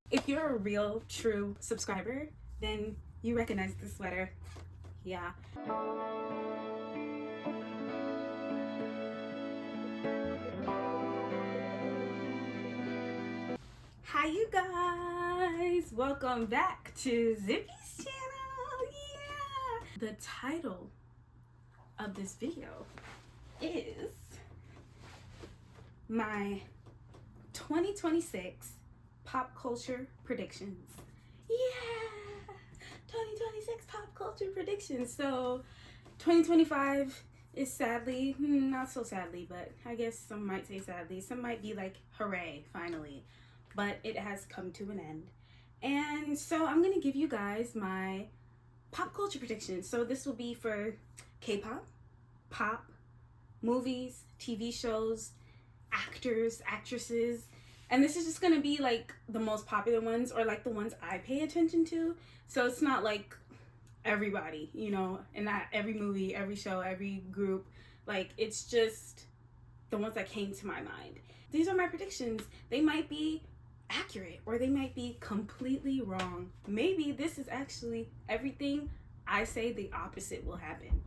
If you're a real, true subscriber, then you recognize the sweater. Yeah. Hi, you guys. Welcome back to Zippy's channel. Yeah. The title of this video is my 2026 pop culture predictions. Yeah, 2026 pop culture predictions. So 2025 is sadly, not so sadly, but I guess some might say sadly, some might be like hooray, finally, but it has come to an end. And so I'm gonna give you guys my pop culture predictions. So this will be for K-pop, pop, movies, TV shows, actors, actresses, and this is just gonna be like the most popular ones, or like the ones I pay attention to. So it's not like everybody, and not every movie, every show, every group. Like, it's just the ones that came to my mind. These are my predictions. They might be accurate or they might be completely wrong. Maybe this is actually everything I say the opposite will happen.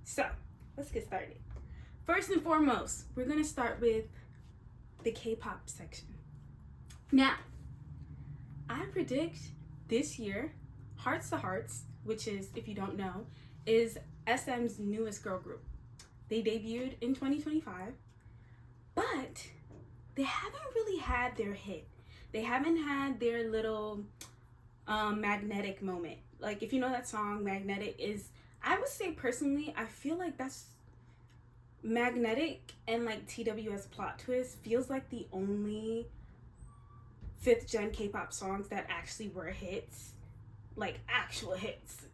So let's get started. First and foremost, we're gonna start with the K-pop section. Now, I predict this year, Hearts to Hearts, which is, if you don't know, is SM's newest girl group. They debuted in 2025, but they haven't really had their hit. They haven't had their little magnetic moment. Like, if you know that song, Magnetic is, I would say personally, I feel like that's Magnetic and like TWS Plot Twist feels like the only 5th gen K-pop songs that actually were hits, like actual hits,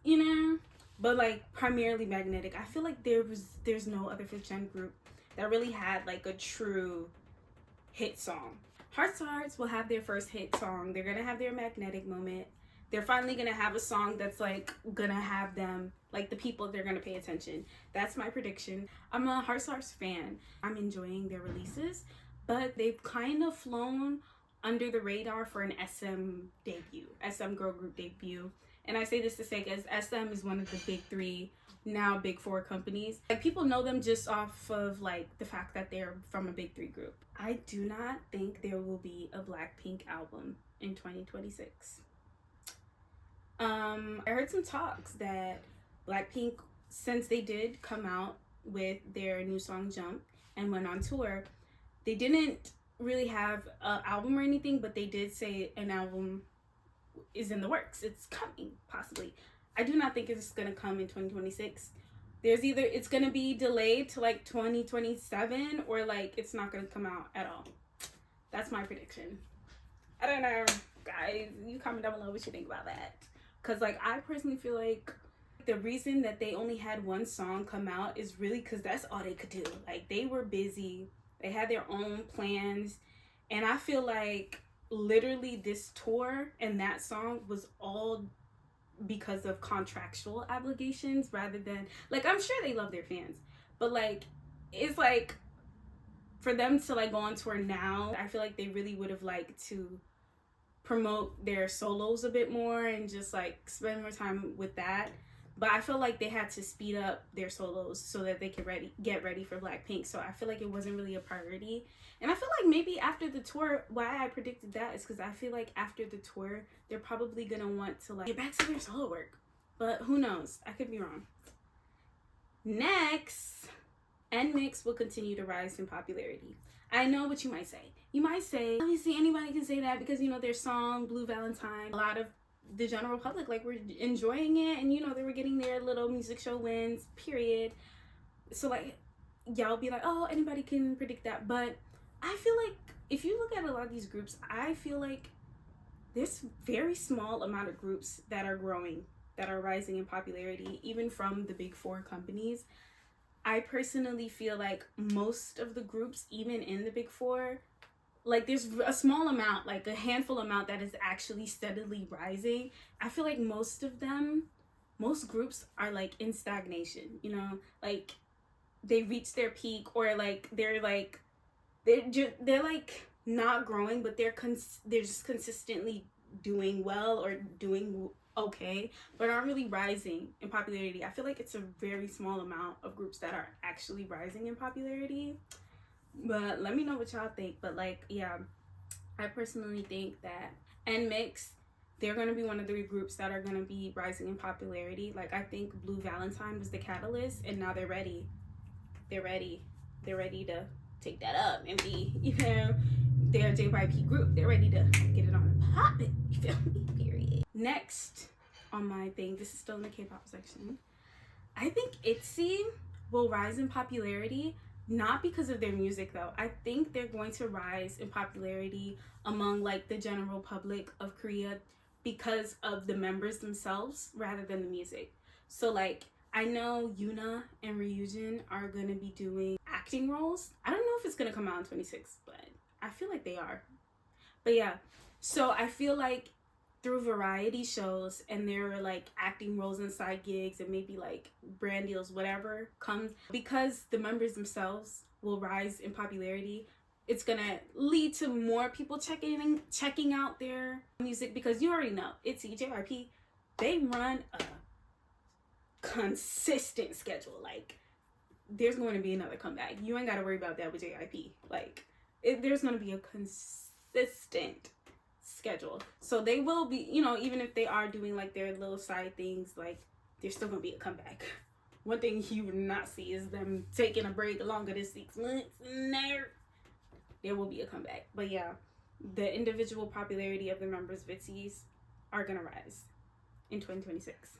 but like primarily Magnetic. I feel like there's no other 5th gen group that really had like a true hit song. Hearts to Hearts will have their first hit song. They're gonna have their magnetic moment. They're finally gonna have a song that's like gonna have them, like the people, they're gonna pay attention. That's my prediction. I'm a Hearts to Hearts fan. I'm enjoying their releases, but they've kind of flown under the radar for an SM debut, SM girl group debut. And I say this to say because SM is one of the big 3, now big 4 companies. Like, people know them just off of like the fact that they're from a big 3 group. I do not think there will be a Blackpink album in 2026. I heard some talks that Blackpink, since they did come out with their new song Jump and went on tour, they didn't really have an album or anything, but they did say an album is in the works. It's coming, possibly. I do not think it's gonna come in 2026. There's either it's gonna be delayed to like 2027 or like it's not gonna come out at all. That's my prediction. I don't know, guys. You comment down below what you think about that. Cause like, I personally feel like the reason that they only had one song come out is really because that's all they could do. Like, they were busy. They had their own plans. And I feel like literally this tour and that song was all because of contractual obligations rather than, like, I'm sure they love their fans. But like, it's like, for them to like go on tour now, I feel like they really would have liked to promote their solos a bit more and just like spend more time with that. But I feel like they had to speed up their solos so that they could get ready for Blackpink. So I feel like it wasn't really a priority. And I feel like maybe after the tour, why I predicted that is because I feel like after the tour, they're probably gonna want to like get back to their solo work. But who knows? I could be wrong. Next, NMIXX will continue to rise in popularity. I know what you might say. You might say, obviously anybody can say that because, their song, Blue Valentine, a lot of the general public, like, were enjoying it, and, they were getting their little music show wins, period. So, like, y'all be like, oh, anybody can predict that. But I feel like if you look at a lot of these groups, I feel like there's very small amount of groups that are growing, that are rising in popularity, even from the big 4 companies. I personally feel like most of the groups, even in the big 4, like, there's a small amount, like a handful amount that is actually steadily rising. I feel like most groups are like in stagnation, like they reach their peak, or like they're like not growing, but they're just consistently doing well or doing okay, but aren't really rising in popularity. I feel like it's a very small amount of groups that are actually rising in popularity. But let me know what y'all think. But like, yeah, I personally think that NMIXX, they're gonna be one of the groups that are gonna be rising in popularity. Like, I think Blue Valentine was the catalyst, and now they're ready. They're ready. They're ready to take that up and be, their JYP group. They're ready to get it on and pop it. You feel me? Period. Next on my thing, this is still in the K-pop section. I think ITZY will rise in popularity, not because of their music though. I think they're going to rise in popularity among like the general public of Korea because of the members themselves rather than the music. So like, I know Yuna and Ryujin are gonna be doing acting roles. I don't know if it's gonna come out in 26, but I feel like they are. But yeah, so I feel like through variety shows and their like acting roles and side gigs and maybe like brand deals, whatever comes, because the members themselves will rise in popularity, it's gonna lead to more people checking out their music, because you already know it's JYP. They run a consistent schedule. Like, there's going to be another comeback. You ain't got to worry about that with JYP. Like, there's going to be a consistent schedule. So they will be, even if they are doing like their little side things, like, there's still going to be a comeback. One thing you would not see is them taking a break longer than 6 months. There will be a comeback. But yeah, the individual popularity of the members of ITZY's are going to rise in 2026.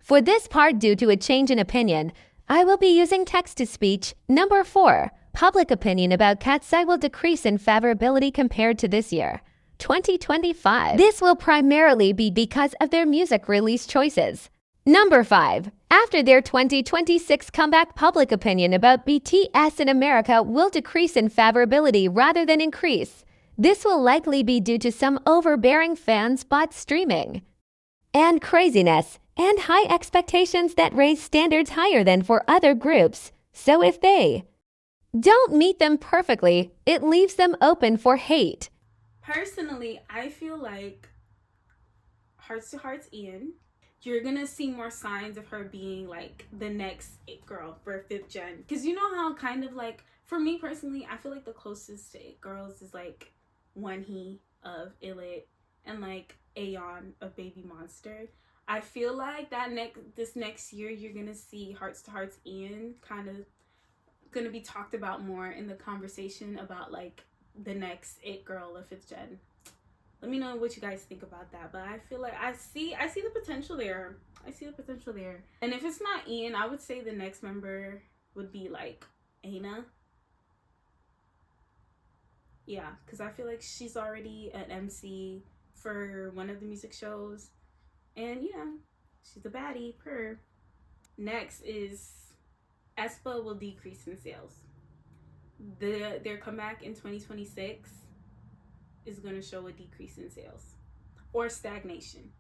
For this part, due to a change in opinion, I will be using text-to-speech. Number 4. Public opinion about Katseye will decrease in favorability compared to this year, 2025. This will primarily be because of their music release choices. Number 5. After their 2026 comeback, public opinion about BTS in America will decrease in favorability rather than increase. This will likely be due to some overbearing fans bot streaming and craziness, and high expectations that raise standards higher than for other groups. So if they don't meet them perfectly, it leaves them open for hate. Personally, I feel like Hearts to Hearts Ian, you're gonna see more signs of her being like the next It Girl for 5th gen. Because you know how kind of like, for me personally, I feel like the closest to It Girls is like Wonhee of Illit and like Aeon of Baby Monster. I feel like this next year you're gonna see Hearts to Hearts Ian kind of gonna be talked about more in the conversation about like the next It Girl of 5th gen. Let me know what you guys think about that. But I feel like I see the potential there. I see the potential there. And if it's not Ian, I would say the next member would be like Aina. Yeah, because I feel like she's already an MC for one of the music shows. And she's a baddie, per. Next is aespa will decrease in sales. Their comeback in 2026 is going to show a decrease in sales or stagnation.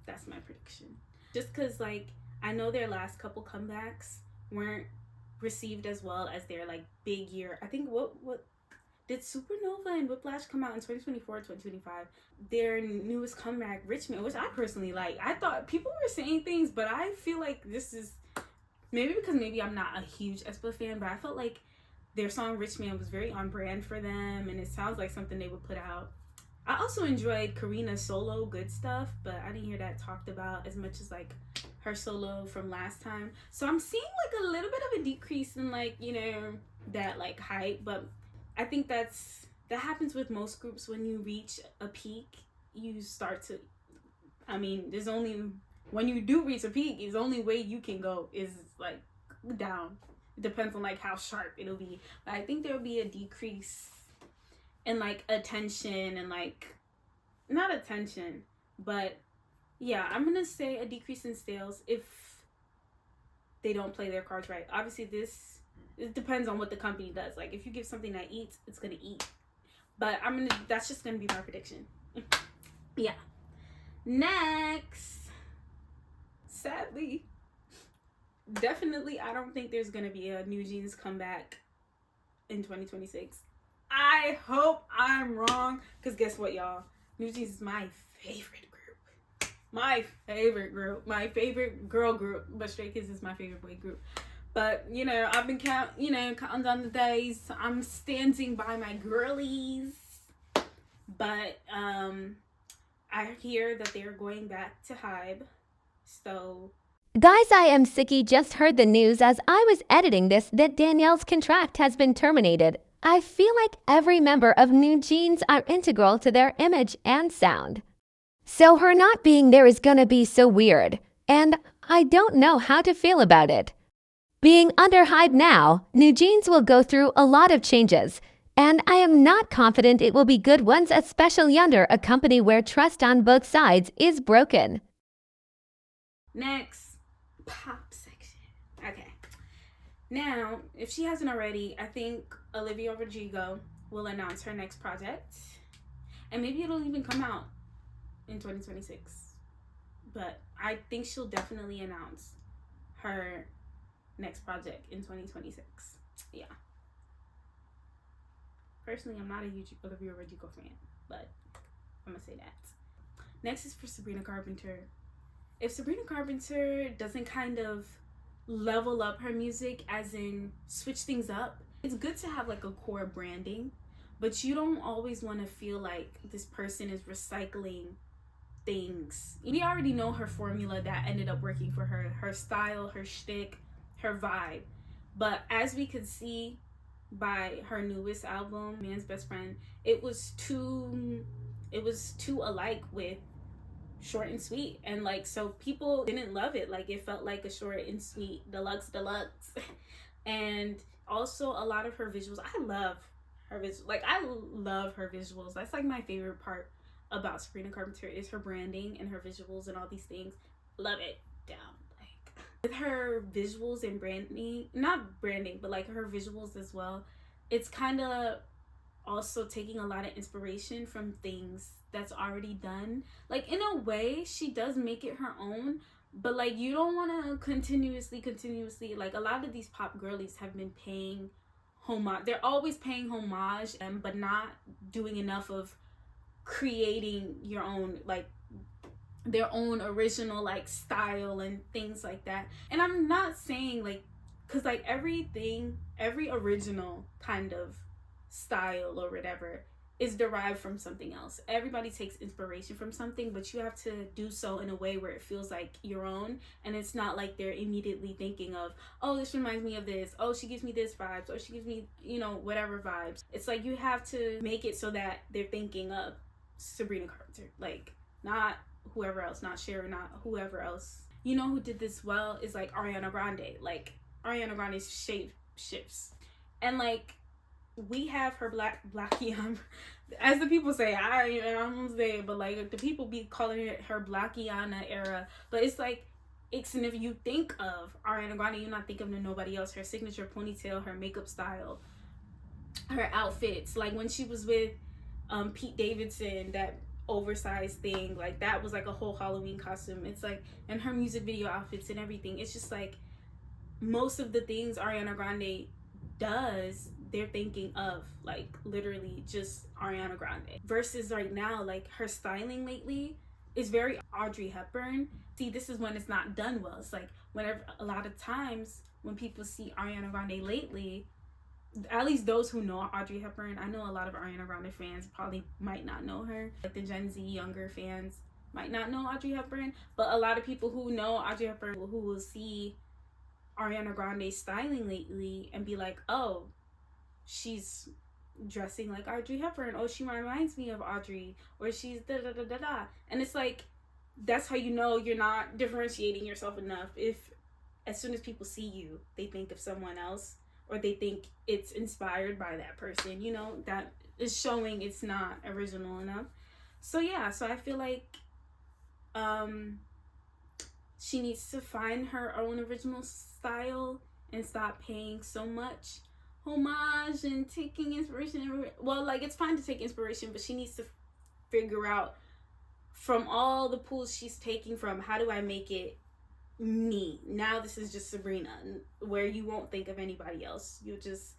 That's my prediction. Just because, like, I know their last couple comebacks weren't received as well as their, like, big year. I think what did Supernova and Whiplash come out in 2024 or 2025? Their newest comeback, Richmond, which I personally like. I thought people were saying things, but I feel like this is maybe because I'm not a huge aespa fan, but I felt like their song Richmond was very on brand for them, and it sounds like something they would put out. I also enjoyed Karina's solo Good Stuff, but I didn't hear that talked about as much as like her solo from last time. So I'm seeing like a little bit of a decrease in like, that like hype, but I think that happens with most groups. When you reach a peak, you start to, there's only, when you do reach a peak, the only way you can go is like down. It depends on like how sharp it'll be. But I think there'll be a decrease in like attention and like, not attention, but yeah, I'm gonna say a decrease in sales if they don't play their cards right. Obviously it depends on what the company does. Like, if you give something that eats, it's gonna eat. But that's just gonna be my prediction. Yeah. Next, sadly, definitely, I don't think there's gonna be a New Jeans comeback in 2026. I hope I'm wrong. Because guess what, y'all? New Jeans is my favorite group. My favorite group. My favorite girl group. But Stray Kids is my favorite boy group. But, you know, I've been counting down the days. I'm standing by my girlies. But, I hear that they're going back to Hybe. So... Guys, I am Sicky just heard the news as I was editing this that Danielle's contract has been terminated. I feel like every member of New Jeans are integral to their image and sound. So her not being there is gonna be so weird, and I don't know how to feel about it. Being under Hybe now, New Jeans will go through a lot of changes, and I am not confident it will be good ones, especially under a company where trust on both sides is broken. Next, pop section. Okay. Now, if she hasn't already, I think Olivia Rodrigo will announce her next project. And maybe it'll even come out in 2026. But I think she'll definitely announce her next project in 2026. Yeah. Personally, I'm not a huge Olivia Rodrigo fan, but I'm gonna say that. Next is for Sabrina Carpenter. If Sabrina Carpenter doesn't kind of level up her music, as in switch things up, it's good to have like a core branding, but you don't always want to feel like this person is recycling things. We already know her formula that ended up working for her style, her shtick, her vibe. But as we could see by her newest album, Man's Best Friend, it was too alike with short and sweet, and like, so people didn't love it. Like, it felt like a short and sweet deluxe and also a lot of her visuals. I love her visuals. Like, I love her visuals. That's like my favorite part about Sabrina Carpenter, is her branding and her visuals and all these things. Love it down. Like, with her visuals and branding, not branding, but like her visuals as well, it's kind of also taking a lot of inspiration from things that's already done. Like, in a way, she does make it her own, but like, you don't want to continuously, like, a lot of these pop girlies have been paying homage. They're always paying homage, but not doing enough of creating your own, like, their own original, like, style and things like that. And I'm not saying, like, because like every original kind of style or whatever is derived from something else. Everybody takes inspiration from something, but you have to do so in a way where it feels like your own, and it's not like they're immediately thinking of, oh, this reminds me of this, oh, she gives me this vibes, or she gives me, whatever vibes. It's like you have to make it so that they're thinking of Sabrina Carpenter, like, not whoever else, not Cher, not whoever else. You know who did this well is like Ariana Grande. Like, Ariana Grande's shape shifts, and like, we have her black as the people say. I don't say it, but like, the people be calling it her Blackiana era. But it's like, and if you think of Ariana Grande, you're not thinking of nobody else. Her signature ponytail, her makeup style, her outfits. Like, when she was with Pete Davidson, that oversized thing, like, that was like a whole Halloween costume. It's like, and her music video outfits and everything. It's just like, most of the things Ariana Grande does, they're thinking of, like, literally just Ariana Grande. Versus right now, like, her styling lately is very Audrey Hepburn. See, this is when it's not done well. It's like, whenever, a lot of times when people see Ariana Grande lately, at least those who know Audrey Hepburn, I know a lot of Ariana Grande fans probably might not know her. Like, the Gen Z younger fans might not know Audrey Hepburn, but a lot of people who know Audrey Hepburn, who will see Ariana Grande's styling lately and be like, oh, she's dressing like Audrey Hepburn, oh, she reminds me of Audrey, or she's da da da da da. And it's like, that's how you know you're not differentiating yourself enough, if as soon as people see you, they think of someone else, or they think it's inspired by that person. That is showing it's not original enough. So yeah, so I feel like she needs to find her own original style and stop paying so much homage and taking inspiration. Well, like, it's fine to take inspiration, but she needs to figure out, from all the pools she's taking from, how do I make it me? Now this is just Sabrina, where you won't think of anybody else. You'll just,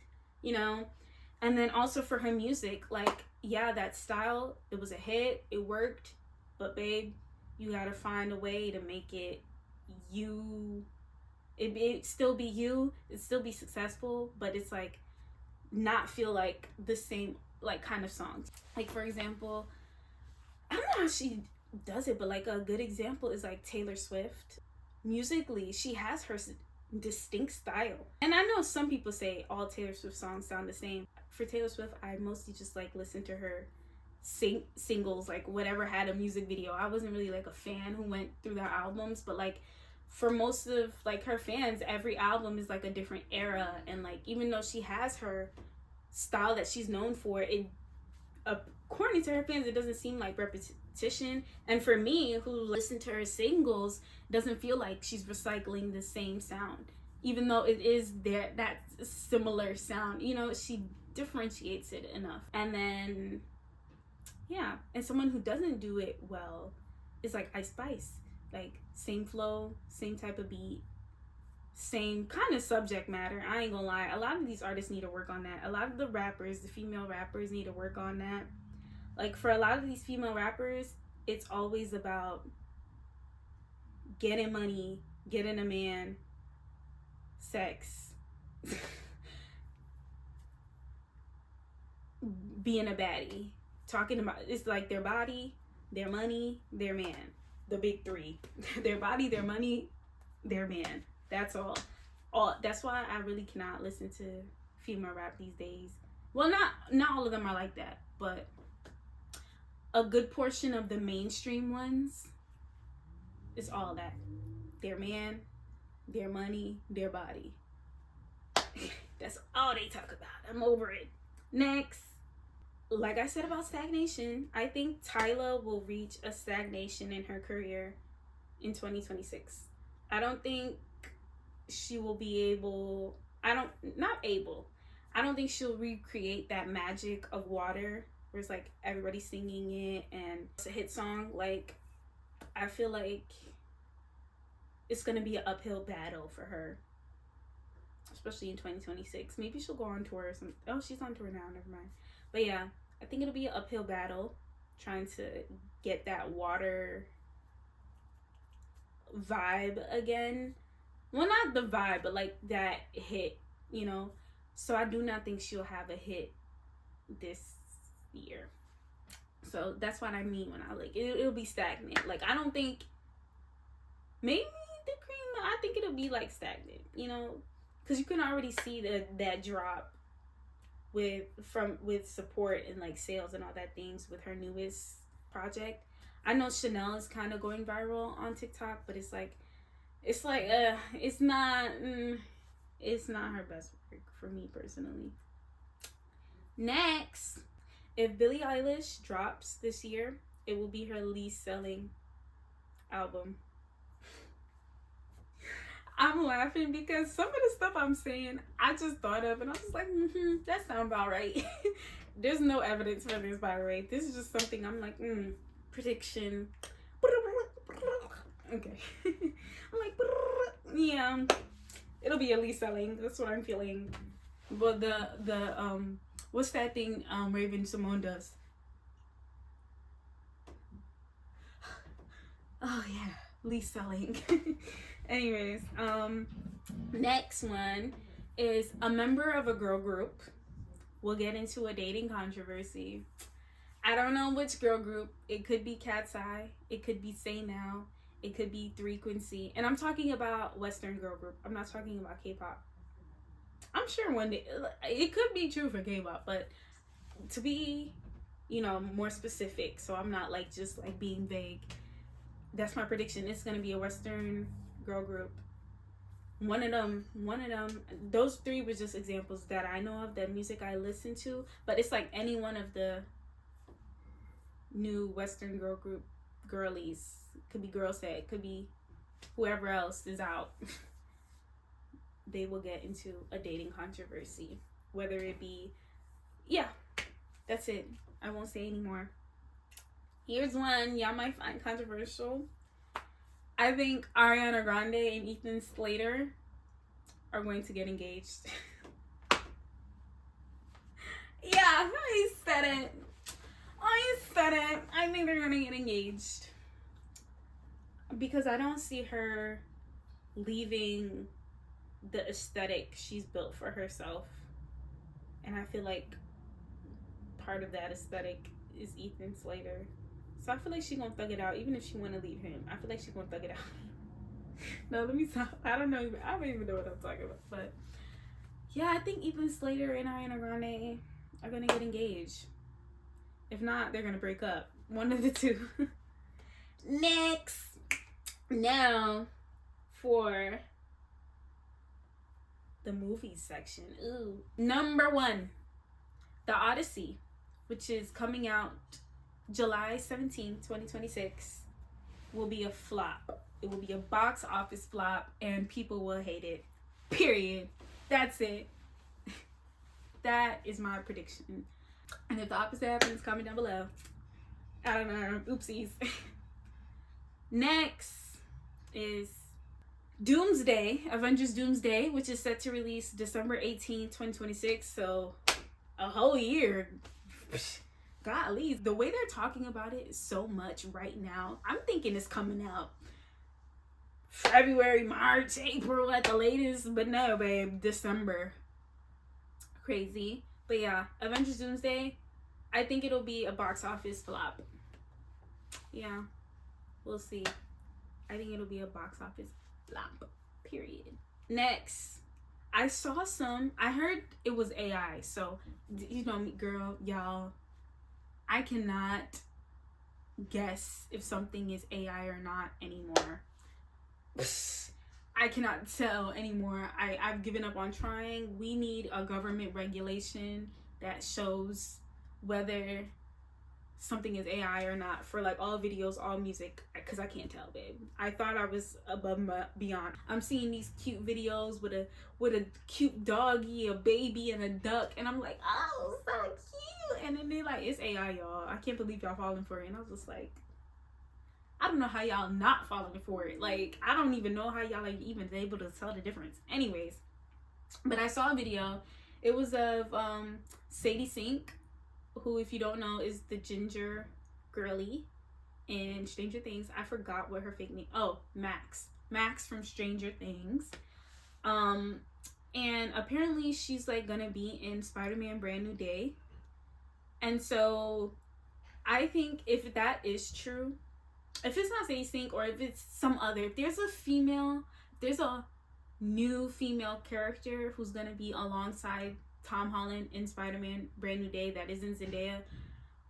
And then also for her music, like, yeah, that style, it was a hit, it worked, but babe, you gotta find a way to make it you. It still be you, it still be successful, but it's like not feel like the same like kind of songs. Like for example, I don't know how she does it, but like a good example is like Taylor Swift. Musically, she has her distinct style. And I know some people say all Taylor Swift songs sound the same. For Taylor Swift, I mostly just like listen to her singles, like whatever had a music video. I wasn't really like a fan who went through their albums, but like for most of like her fans, every album is like a different era, and like even though she has her style that she's known for, it according to her fans, it doesn't seem like repetition. And for me, who listen to her singles, doesn't feel like she's recycling the same sound, even though it is there that similar sound. You know, she differentiates it enough. And then yeah, and someone who doesn't do it well is like Ice Spice. Like same flow, same type of beat, same kind of subject matter. I ain't gonna lie, a lot of these artists need to work on that. A lot of the rappers, the female rappers, need to work on that. Like for a lot of these female rappers, it's always about getting money, getting a man, sex, being a baddie. Talking about, it's like their body, their money, their man. The big three. Their body, their money, their man. That's all. That's why I really cannot listen to female rap these days. Well, not all of them are like that, but a good portion of the mainstream ones is all that. Their man, their money, their body. That's all they talk about. I'm over it. Next. Like I said about stagnation, I think Tyla will reach a stagnation in her career in 2026. I don't think she will be able, I don't think she'll recreate that magic of Water, where it's like everybody singing it and it's a hit song. Like, I feel like it's gonna be an uphill battle for her, especially in 2026. Maybe she'll go on tour or something. Oh, she's on tour now, never mind. But yeah, I think it'll be an uphill battle trying to get that Water vibe again. Well, not the vibe, but like that hit, you know? So I do not think she'll have a hit this year. So that's what I mean when I like it'll be stagnant. Like I don't think, maybe the cream, I think it'll be like stagnant, you know? Because you can already see that drop with support and like sales and all that things with her newest project. I know Chanel is kind of going viral on TikTok, but it's not her best work for me personally. Next, if Billie Eilish drops this year, it will be her least selling album. I'm laughing because some of the stuff I'm saying, I just thought of, and I was like, that sounds about right. There's no evidence for this, by the way. This is just something I'm like, prediction. Okay. I'm like, yeah, it'll be at least selling. That's what I'm feeling. But the what's that thing Raven Simone does? Oh yeah, least selling. Anyways, next one is a member of a girl group will get into a dating controversy. I don't know which girl group. It could be Cat's Eye. It could be Say Now. It could be Frequency. And I'm talking about Western girl group. I'm not talking about K-pop. I'm sure one day, it could be true for K-pop, but to be, more specific, so I'm not like just like being vague, that's my prediction. It's going to be a Western girl group. One of them, those three were just examples that I know of, that music I listen to, but it's like any one of the new Western girl group girlies. Could be Girl Set, could be whoever else is out. They will get into a dating controversy. Whether it be, yeah, that's it. I won't say anymore. Here's one y'all might find controversial. I think Ariana Grande and Ethan Slater are going to get engaged. Yeah, I said it. I said it. I think they're gonna get engaged. Because I don't see her leaving the aesthetic she's built for herself. And I feel like part of that aesthetic is Ethan Slater. So I feel like she's gonna thug it out, even if she wanna leave him. I feel like she's gonna thug it out. No, let me stop. I don't even know what I'm talking about. But yeah, I think Ethan Slater and Ariana Grande are gonna get engaged. If not, they're gonna break up. One of the two. Next. Now for the movies section. Ooh. Number 1, The Odyssey, which is coming out July 17th, 2026, will be a flop. It will be a box office flop and people will hate it. Period. That's it. That is my prediction. And if the opposite happens, comment down below. I don't know. Oopsies. Next is Doomsday, Avengers Doomsday, which is set to release December 18th, 2026. So a whole year. Golly, the way they're talking about it so much right now, I'm thinking it's coming out February, March, April at the latest. But no, babe, December. Crazy. But yeah, Avengers Doomsday, I think it'll be a box office flop. Yeah, we'll see. I think it'll be a box office flop. Period. Next, I heard it was AI. So, you know me, girl, y'all. I cannot guess if something is AI or not anymore. I cannot tell anymore. I've given up on trying. We need a government regulation that shows whether something is AI or not for like all videos, all music, because I can't tell, babe. I thought I was above and beyond. I'm seeing these cute videos with a cute doggy, a baby, and a duck, and I'm like, oh, so cute. And then they're like, it's AI, y'all. I can't believe y'all falling for it. And I was just like, I don't know how y'all not falling for it. Like, I don't even know how y'all like even able to tell the difference. Anyways, but I saw a video. It was of Sadie Sink, who, if you don't know, is the ginger girly in Stranger Things. I forgot what her fake name. Oh, Max from Stranger Things. And apparently she's like gonna be in Spider-Man Brand New Day. And so I think if that is true, if it's not Sadie Sink or if it's some other, if there's a new female character who's gonna be alongside Tom Holland in Spider-Man Brand New Day that isn't Zendaya,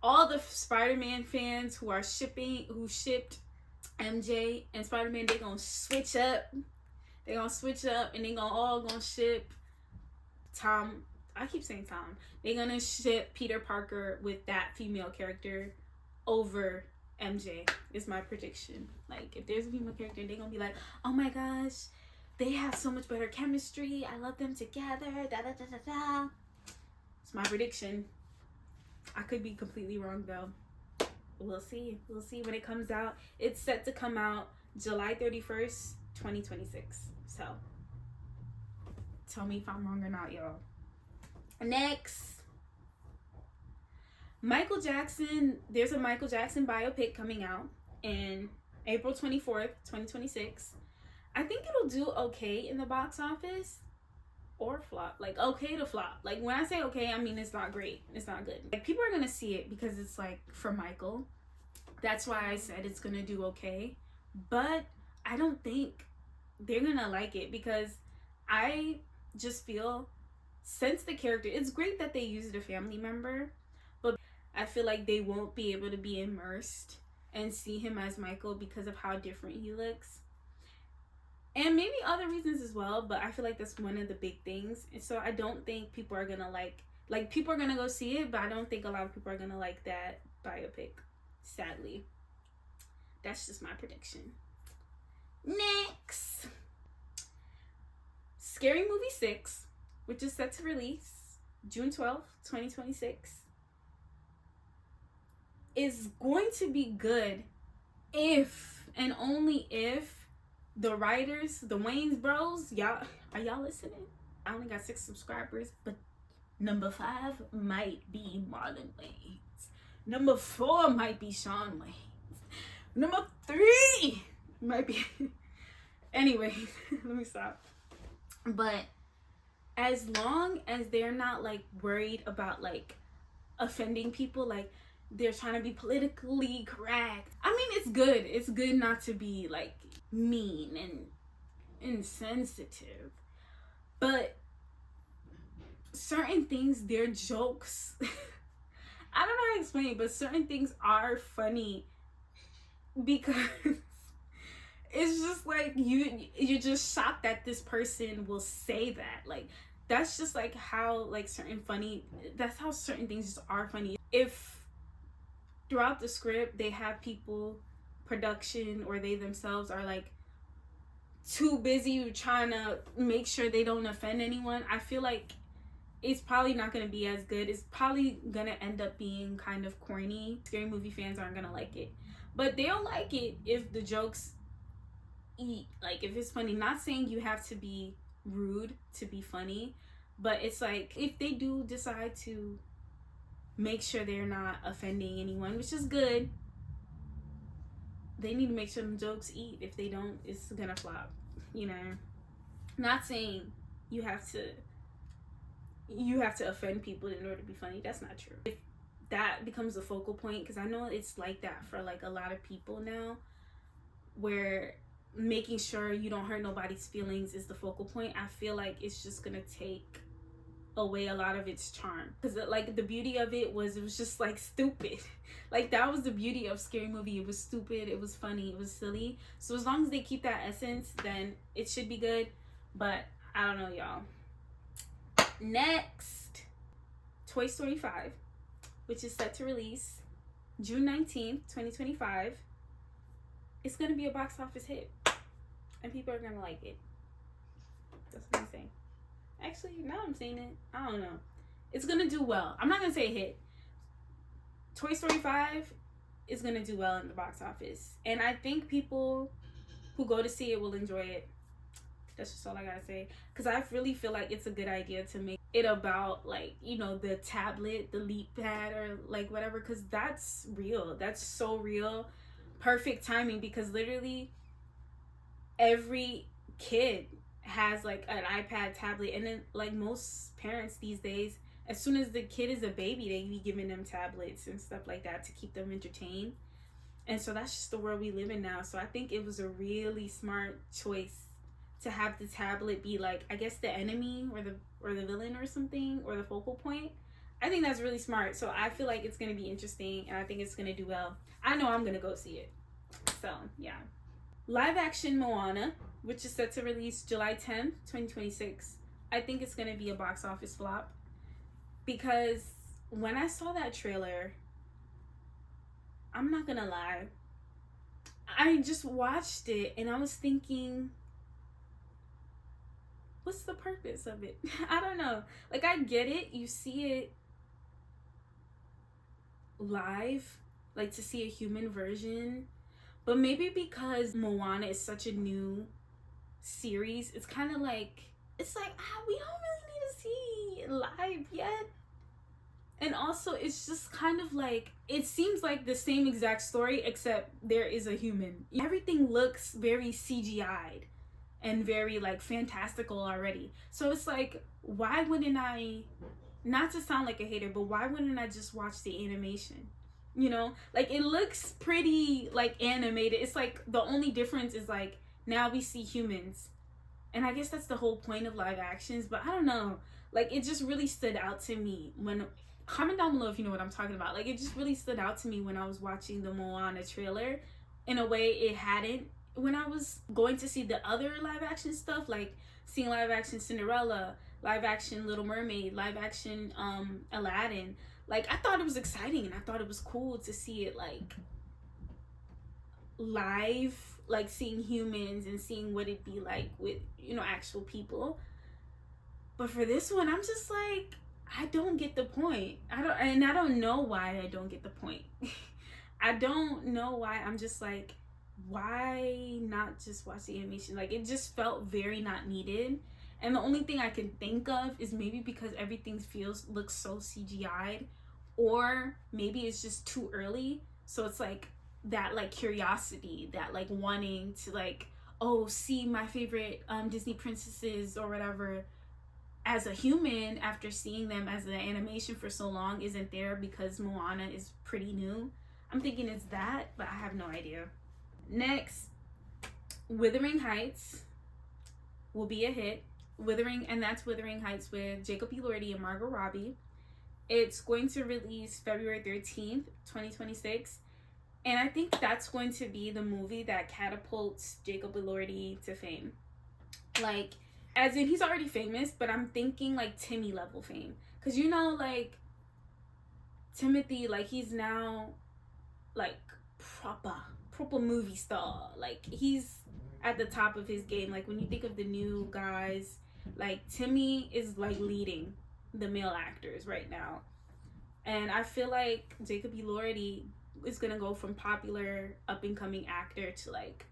all the Spider-Man fans who shipped MJ and Spider-Man, they gonna switch up. They gonna switch up and they gonna ship Tom. I keep saying Tom. They're gonna ship Peter Parker with that female character over MJ is my prediction. Like, if there's a female character, they're gonna be like, oh my gosh, they have so much better chemistry. I love them together. Da da da da da. It's my prediction. I could be completely wrong though. We'll see. We'll see when it comes out. It's set to come out July 31st, 2026. So tell me if I'm wrong or not, y'all. Next, Michael Jackson. There's a Michael Jackson biopic coming out in April 24th, 2026. I think it'll do okay in the box office or flop. Like, okay to flop. Like, when I say okay, I mean it's not great. It's not good. Like, people are gonna see it because it's like for Michael. That's why I said it's gonna do okay. But I don't think they're gonna like it because I just feel, since the character, it's great that they used a family member, but I feel like they won't be able to be immersed and see him as Michael because of how different he looks. And maybe other reasons as well, but I feel like that's one of the big things. And so I don't think people are gonna like people are gonna go see it, but I don't think a lot of people are gonna like that biopic, sadly. That's just my prediction. Next, Scary Movie 6, which is set to release June 12th, 2026, is going to be good if and only if the writers, the Wayans bros, y'all, are y'all listening? I only got 6 subscribers, but Number 5 might be Marlon Wayans. Number 4 might be Sean Wayans. Number 3 might be anyway. Let me stop. But as long as they're not like worried about like offending people, like they're trying to be politically correct. I mean, it's good not to be like mean and insensitive, but certain things, their jokes I don't know how to explain it, but certain things are funny because it's just like you're just shocked that this person will say that. Like that's just like how like that's how certain things just are funny. If throughout the script they have people, production or they themselves are like too busy trying to make sure they don't offend anyone, I feel like it's probably not going to be as good. It's probably going to end up being kind of corny. Scary movie fans aren't going to like it, but they'll like it if the jokes eat, like if it's funny. Not saying you have to be rude to be funny, but it's like if they do decide to make sure they're not offending anyone, which is good, they need to make sure the jokes eat. If they don't, it's gonna flop, you know. Not saying you have to offend people in order to be funny. That's not true. If that becomes a focal point, because I know it's like that for like a lot of people now, where making sure you don't hurt nobody's feelings is the focal point, I feel like it's just gonna take away a lot of its charm. Because like the beauty of it was just like stupid. Like that was the beauty of Scary Movie. It was stupid, it was funny, it was silly. So as long as they keep that essence, then it should be good. But I don't know, y'all. Next, Toy Story 5, which is set to release June 19th, 2025. It's gonna be a box office hit, and people are gonna like it. That's what I'm saying. Actually, now I'm saying it, I don't know. It's gonna do well. I'm not gonna say hit. Toy Story 5 is gonna do well in the box office, and I think people who go to see it will enjoy it. That's just all I gotta say, because I really feel like it's a good idea to make it about like, you know, the tablet, the leap pad, or like whatever, because that's real. That's so real. Perfect timing, because literally every kid has like an iPad, tablet, and then like most parents these days, as soon as the kid is a baby, they be giving them tablets and stuff like that to keep them entertained. And so that's just the world we live in now. So I think it was a really smart choice to have the tablet be like, I guess, the enemy or the villain or something, or the focal point. I think that's really smart. So I feel like it's gonna be interesting, and I think it's gonna do well. I know I'm gonna go see it. So yeah. Live action Moana, which is set to release July 10th, 2026. I think it's gonna be a box office flop, because when I saw that trailer, I'm not gonna lie, I just watched it and I was thinking, what's the purpose of it? I don't know. Like, I get it. You see it live, like to see a human version. But maybe because Moana is such a new series, it's kind of like, it's like, we don't really need to see it live yet. And also, it's just kind of like, it seems like the same exact story, except there is a human. Everything looks very CGI'd and very like fantastical already. So it's like, why wouldn't I, not to sound like a hater, but why wouldn't I just watch the animation? You know, like it looks pretty like animated. It's like the only difference is like now we see humans. And I guess that's the whole point of live actions, but I don't know. Like it just really stood out to me when, comment down below if you know what I'm talking about. Like it just really stood out to me when I was watching the Moana trailer in a way it hadn't when I was going to see the other live action stuff, like seeing live action Cinderella, live action Little Mermaid, live action Aladdin. Like I thought it was exciting and I thought it was cool to see it like live, like seeing humans and seeing what it'd be like with, you know, actual people. But for this one, I'm just like, I don't get the point. I don't know why I don't get the point. I don't know why. I'm just like, why not just watch the animation? Like it just felt very not needed. And the only thing I can think of is maybe because everything looks so CGI'd, or maybe it's just too early. So it's like that like curiosity, that like wanting to like, oh, see my favorite Disney princesses or whatever as a human after seeing them as an animation for so long isn't there because Moana is pretty new. I'm thinking it's that, but I have no idea. Next, Wuthering Heights will be a hit. That's Wuthering Heights with Jacob Elordi and Margot Robbie. It's going to release February 13th, 2026. And I think that's going to be the movie that catapults Jacob Elordi to fame. Like, as in, he's already famous, but I'm thinking like Timmy level fame. Because, you know, like, Timothy, like, he's now, like, proper movie star. Like, he's at the top of his game. Like, when you think of the new guys, like, Timmy is, like, leading the male actors right now. And I feel like Jacob Elordi is gonna go from popular up-and-coming actor to, like,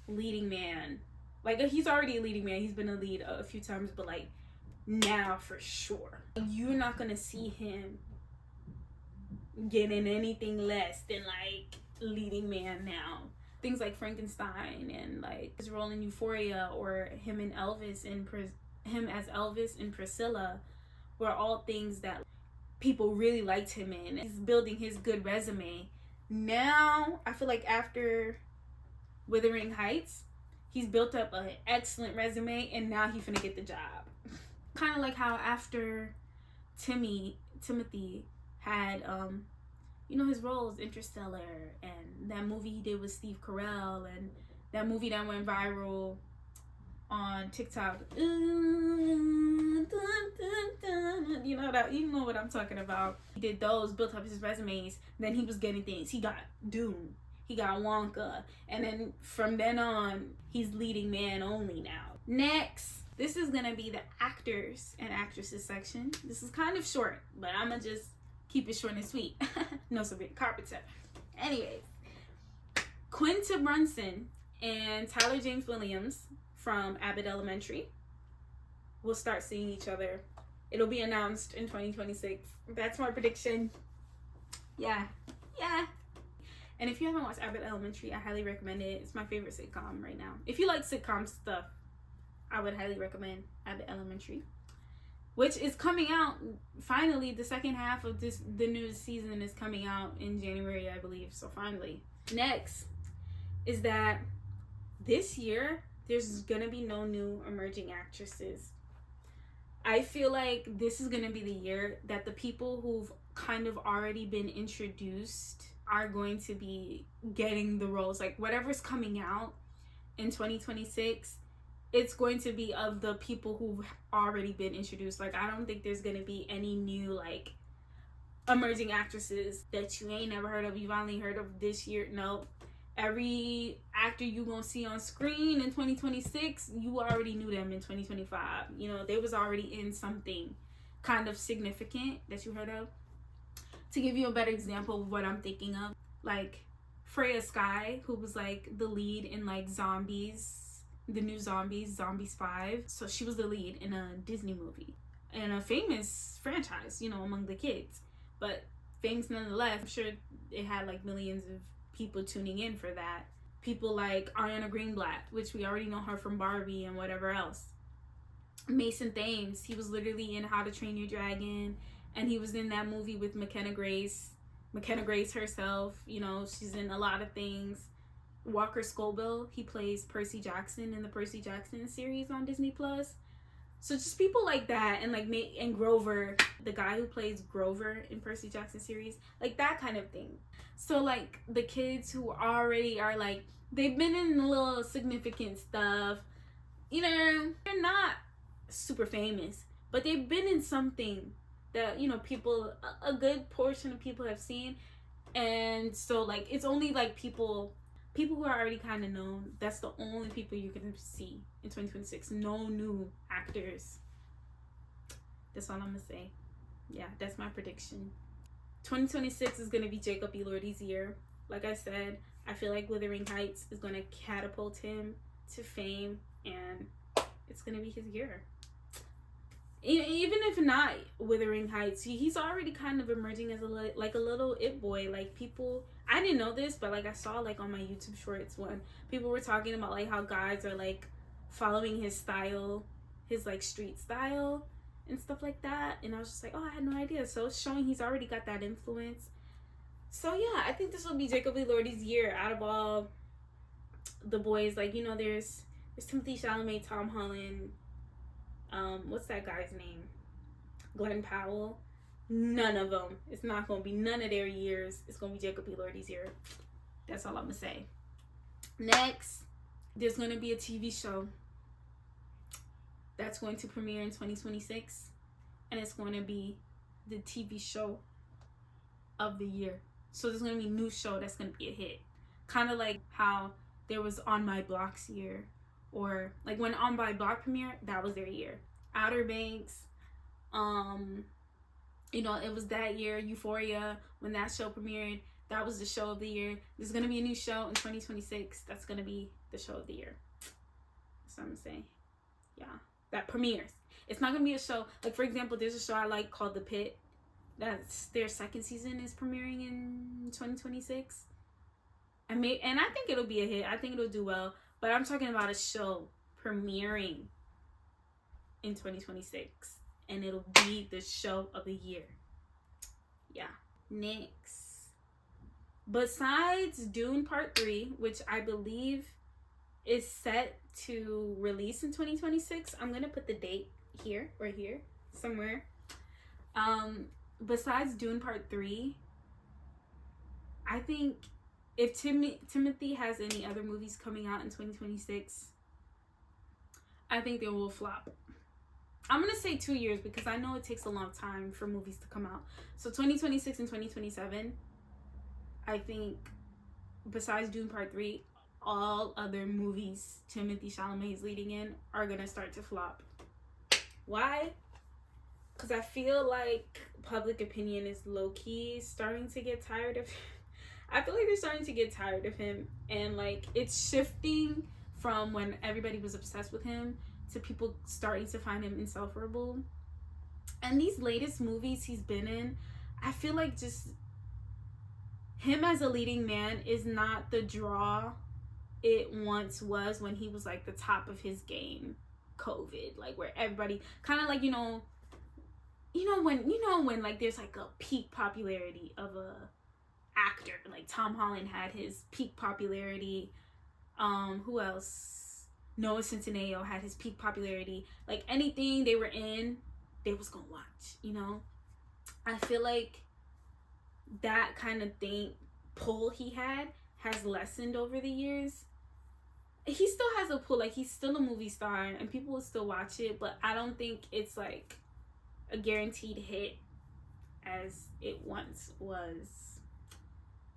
leading man. Like, he's already a leading man. He's been a lead a few times, but, like, now for sure. You're not gonna see him getting anything less than, like, leading man now. Things like Frankenstein and, like, his role in Euphoria, or him as Elvis and Priscilla were all things that people really liked him in. He's building his good resume. Now, I feel like after Wuthering Heights, he's built up an excellent resume, and now he's finna get the job. Kind of like how after Timothy had, you know, his roles, Interstellar, and that movie he did with Steve Carell, and that movie that went viral on TikTok. You know what I'm talking about. He did those, built up his resumes. Then he was getting things. He got Dune. He got Wonka. And then from then on, he's leading man only now. Next, this is going to be the actors and actresses section. This is kind of short, but I'm going to just keep it short and sweet. No Sabrina Carpenter. Anyways, Quinta Brunson and Tyler James Williams from Abbott Elementary will start seeing each other. It'll be announced in 2026. That's my prediction. Yeah. And if you haven't watched Abbott Elementary, I highly recommend it. It's my favorite sitcom right now. If you like sitcom stuff, I would highly recommend Abbott Elementary, which is coming out finally. The second half of the new season is coming out in January, I believe. So finally. Next is that this year there's gonna be no new emerging actresses. I feel like this is gonna be the year that the people who've kind of already been introduced are going to be getting the roles. Like, whatever's coming out in 2026, it's going to be of the people who've already been introduced. Like, I don't think there's gonna be any new, like, emerging actresses that you ain't never heard of, you've only heard of this year. No. Every actor you gonna see on screen in 2026, you already knew them in 2025. You know, they was already in something kind of significant that you heard of. To give you a better example of what I'm thinking of, like Freya Sky, who was like the lead in like Zombies, the new Zombies 5. So she was the lead in a Disney movie and a famous franchise, you know, among the kids, but famous nonetheless. I'm sure it had like millions of people tuning in for that. People like Ariana Greenblatt, which we already know her from Barbie and whatever else. Mason Thames, he was literally in How to Train Your Dragon, and he was in that movie with McKenna Grace herself. You know, she's in a lot of things. Walker Scobell, he plays Percy Jackson in the Percy Jackson series on Disney Plus. So just people like that, and like and Grover, the guy who plays Grover in Percy Jackson series, like that kind of thing. So like the kids who already are like, they've been in a little significant stuff, you know, they're not super famous, but they've been in something that, you know, people, a good portion of people have seen. And so like it's only like people who are already kind of known. That's the only people you're gonna see in 2026. No new actors. That's all I'm gonna say. Yeah, that's my prediction. 2026 is gonna be Jacob Elordi's year. Like I said, I feel like Wuthering Heights is gonna catapult him to fame, and it's gonna be his year. Even if not Wuthering Heights, he's already kind of emerging as a little it boy. Like, people, I didn't know this, but like I saw like on my YouTube shorts when people were talking about like how guys are like following his style, his like street style and stuff like that, and I was just like, oh, I had no idea. So it's showing he's already got that influence. So yeah, I think this will be Jacob Elordi's year out of all the boys. Like, you know, there's Timothée Chalamet, Tom Holland, what's that guy's name? Glenn Powell. None of them. It's not going to be none of their years. It's going to be Jacob Elordi's year. That's all I'm going to say. Next, there's going to be a TV show that's going to premiere in 2026. And it's going to be the TV show of the year. So there's going to be a new show that's going to be a hit. Kind of like how there was On My Block's year. Or like when On My Block premiered, that was their year. Outer Banks, you know, it was that year. Euphoria, when that show premiered, that was the show of the year. There's gonna be a new show in 2026. That's gonna be the show of the year. That's what I'm saying. Yeah, that premieres. It's not gonna be a show like, for example, there's a show I like called The Pit. That's their second season is premiering in 2026. And I think it'll be a hit. I think it'll do well. But I'm talking about a show premiering in 2026. And it'll be the show of the year. Yeah. Next. Besides Dune Part 3, which I believe is set to release in 2026. I'm going to put the date here or here. Somewhere. Besides Dune Part 3, I think if Timothy has any other movies coming out in 2026, I think they will flop. I'm going to say 2 years because I know it takes a long time for movies to come out. So 2026 and 2027, I think besides Dune Part 3, all other movies Timothée Chalamet is leading in are going to start to flop. Why? Because I feel like public opinion is low-key starting to get tired of him. I feel like they're starting to get tired of him. And, like, it's shifting from when everybody was obsessed with him to people starting to find him insufferable. And these latest movies he's been in, I feel like just him as a leading man is not the draw it once was when he was, like, the top of his game. COVID, like, where everybody kind of like, you know when like there's like a peak popularity of a actor, like Tom Holland had his peak popularity. Who else? Noah Centineo had his peak popularity. Like, anything they were in, they was gonna watch, you know? I feel like that kind of thing, pull he had, has lessened over the years. He still has a pull, like, he's still a movie star and people will still watch it, but I don't think it's like a guaranteed hit as it once was.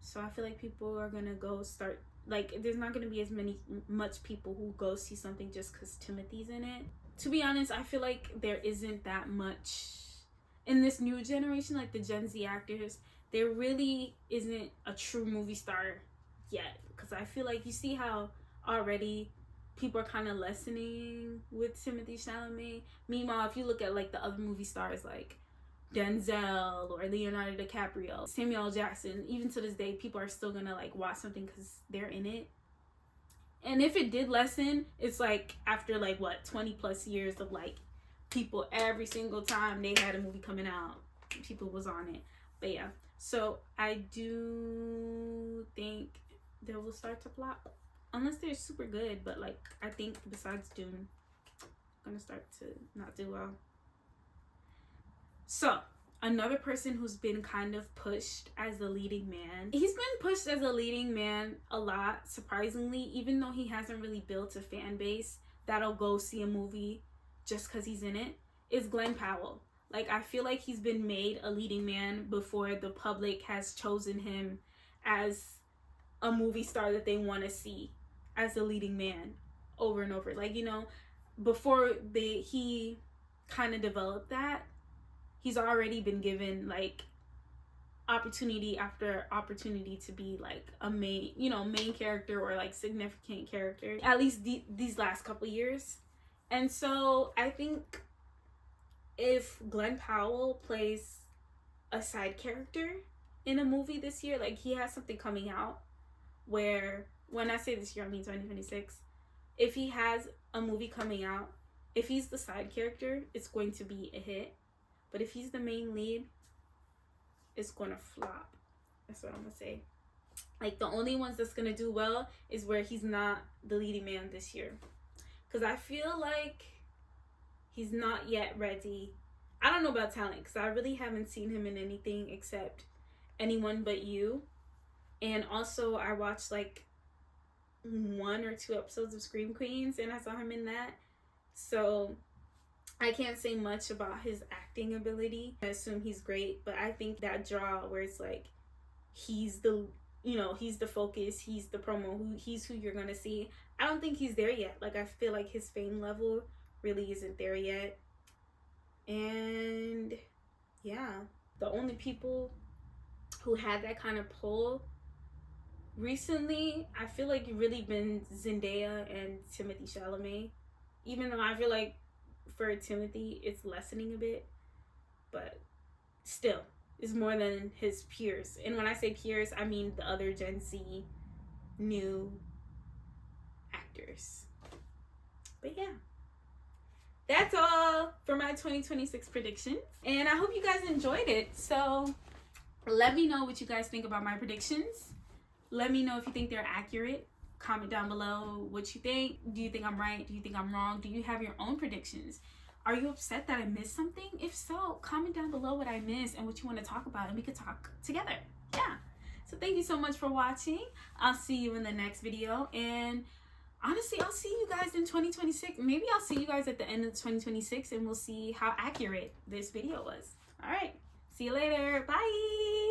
So I feel like people are gonna go start, like, there's not gonna be as much people who go see something just because Timothy's in it. To be honest, I feel like there isn't that much in this new generation, like the Gen Z actors. There really isn't a true movie star yet, because I feel like you see how already people are kind of lessening with Timothée Chalamet. Meanwhile, if you look at like the other movie stars like Denzel or Leonardo DiCaprio, Samuel L. Jackson, even to this day, people are still gonna like watch something because they're in it. And if it did lessen, it's like after like 20 plus years of like people every single time they had a movie coming out, people was on it. But yeah, so I do think they will start to flop. Unless they're super good, but like I think besides Dune, gonna start to not do well. So another person who's been kind of pushed as the leading man, he's been pushed as a leading man a lot, surprisingly, even though he hasn't really built a fan base that'll go see a movie just because he's in it, is Glenn Powell. Like, I feel like he's been made a leading man before the public has chosen him as a movie star that they want to see as a leading man over and over. Like, you know, before he kind of developed that, he's already been given like opportunity after opportunity to be like a main character or like significant character, at least these last couple years. And so I think if Glenn Powell plays a side character in a movie this year, like he has something coming out where, when I say this year, I mean 2026. If he has a movie coming out, if he's the side character, it's going to be a hit. But if he's the main lead, it's going to flop. That's what I'm going to say. Like, the only ones that's going to do well is where he's not the leading man this year. Because I feel like he's not yet ready. I don't know about talent, because I really haven't seen him in anything except Anyone But You. And also, I watched like 1 or 2 episodes of Scream Queens, and I saw him in that. So I can't say much about his acting ability. I assume he's great, but I think that draw where it's like he's the, you know, he's the focus, he's the promo, he's who you're gonna see. I don't think he's there yet. Like, I feel like his fame level really isn't there yet. And yeah, the only people who had that kind of pull recently, I feel like it really been Zendaya and Timothée Chalamet. Even though I feel like for Timothy it's lessening a bit, but still it's more than his peers. And when I say peers, I mean the other Gen Z new actors. But yeah, that's all for my 2026 predictions, and I hope you guys enjoyed it. So let me know what you guys think about my predictions. Let me know if you think they're accurate. Comment down below what you think. Do you think I'm right? Do you think I'm wrong? Do you have your own predictions? Are you upset that I missed something? If so, comment down below what I missed and what you want to talk about, and we could talk together. Yeah. So thank you so much for watching. I'll see you in the next video. And honestly, I'll see you guys in 2026. Maybe I'll see you guys at the end of 2026, and we'll see how accurate this video was. All right. See you later. Bye.